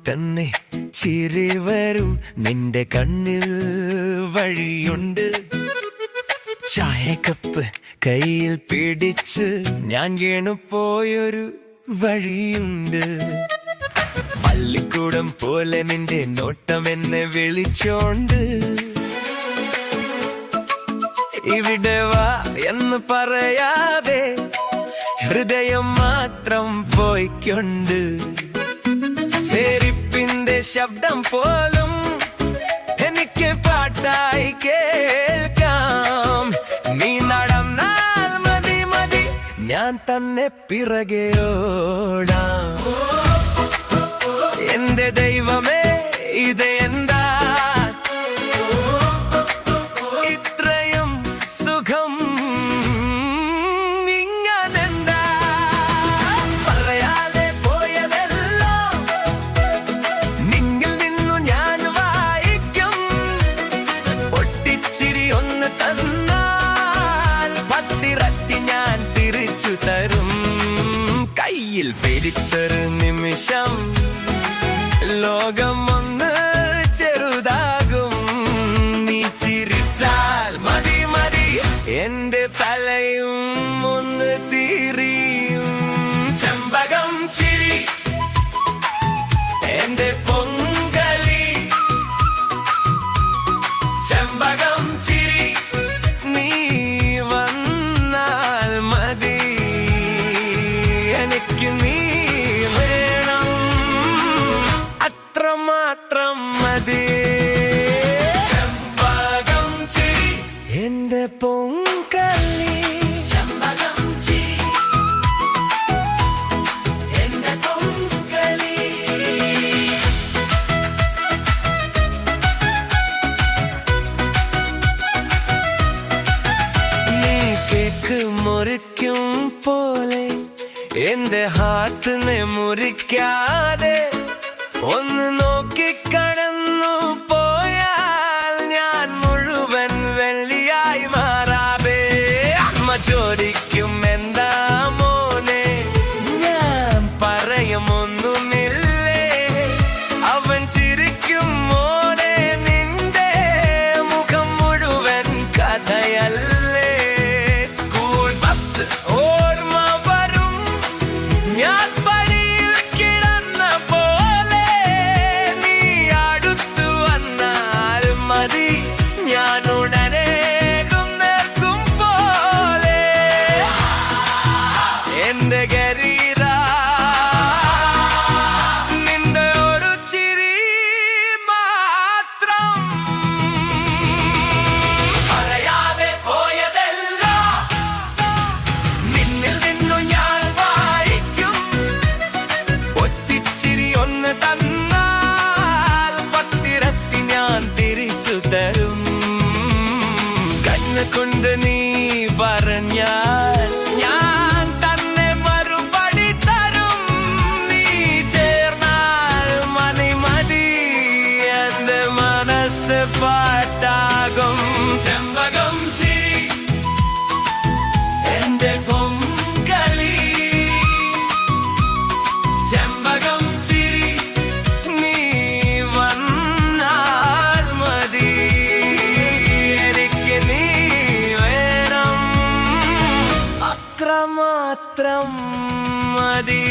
തന്നെ ചിരി വരും നിന്റെ കണ്ണിൽ വഴിയുണ്ട്. ചായക്കപ്പ് കയ്യിൽ പിടിച്ച് ഞാൻ വീണുപോയൊരു വഴിയുണ്ട്. പള്ളിക്കൂടം പോലെ നിന്റെ നോട്ടം എന്നെ വിളിച്ചോണ്ട് ഇവിടെ വാ എന്ന് പറയാതെ ഹൃദയം മാത്രം പോയിക്കൊണ്ട് ചെരിപ്പിന്റെ ശബ്ദം പോലും എനിക്ക് പാട്ടായി കേൾക്കാം. നീ നടന്നാൽ മതി മതി ഞാൻ തന്നെ പിറകെ ഓടാം. എന്റെ ദൈവമേ ഇത് എന്താ ഇത്രയും സുഖം ഇങ്ങനെന്താ പറയാതെ പോയതെല്ലാം നിന്നിൽ നിന്നു ഞാൻ വായിക്കും. പൊട്ടിച്ചിരി ഒന്ന് തന്നാൽ പത്തിരട്ടി ഞാൻ തിരിച്ചു തരും. കയ്യിൽ പിടിച്ചൊരു നിമിഷം ലോകം ഒന്ന് ചെറുതാകും. നീ ചിരിച്ചാൽ മതി മതി എന്റെ തലയും ഒന്ന് തിരിയും. ചെമ്പകം ചിരി എന്റെ പൊങ്കലി, ചെമ്പകം ചിരി നീ വന്നാൽ മതി എനിക്ക് നീ മാത്രം മതി. ചെമ്പകം ചിരി എന്റെ പൊങ്കലി, ചെമ്പകം ചിരി എന്റെ പൊങ്കലി. നീ കേക്ക് മുറിക്കും പോലെ എന്റെ ഹാർട്ടിനെ മുറിക്കാതെ ഒന്ന് നോക്കി കടന്നു പോയാൽ ഞാൻ മുഴുവൻ വെള്ളിയായി മാറാബേ. അമ്മ ചോദിക്കും എന്താ മോനെ, ഞാൻ പറയുമൊന്നുമില്ലേ. അവൻ ചിരിക്കും മോനെ നിന്റെ മുഖം മുഴുവൻ കഥയല്ലേ. സ്കൂൾ ബസ് ഓർമ്മ വരും ഞാൻ എന്റെ ഗരീര നിന്റെ ഒരു ചിരി മാത്രം പറയാതെ പോയതെല്ലാം നിന്നിൽ നിന്നു ഞാൻ വായിക്കും. ഒത്തിച്ചിരി ഒന്ന് തന്നാൽ പത്തിരട്ടി ഞാൻ തിരിച്ചു തരും. കണ്ണുകൊണ്ട് നീ പറഞ്ഞാൽ ഞാൻ തന്നെ മറുപടി തരും. നീ ചേർന്നാൽ മതി മതി എന്റെ മനസ്സ് പാട്ടാകും. ചെമ്പകം ചിരി എന്റെ പൊങ്കലി, ചെമ്പകം ചിരി നീ വന്നാൽ മതി എനിക്ക് നീ മാത്രം മതി.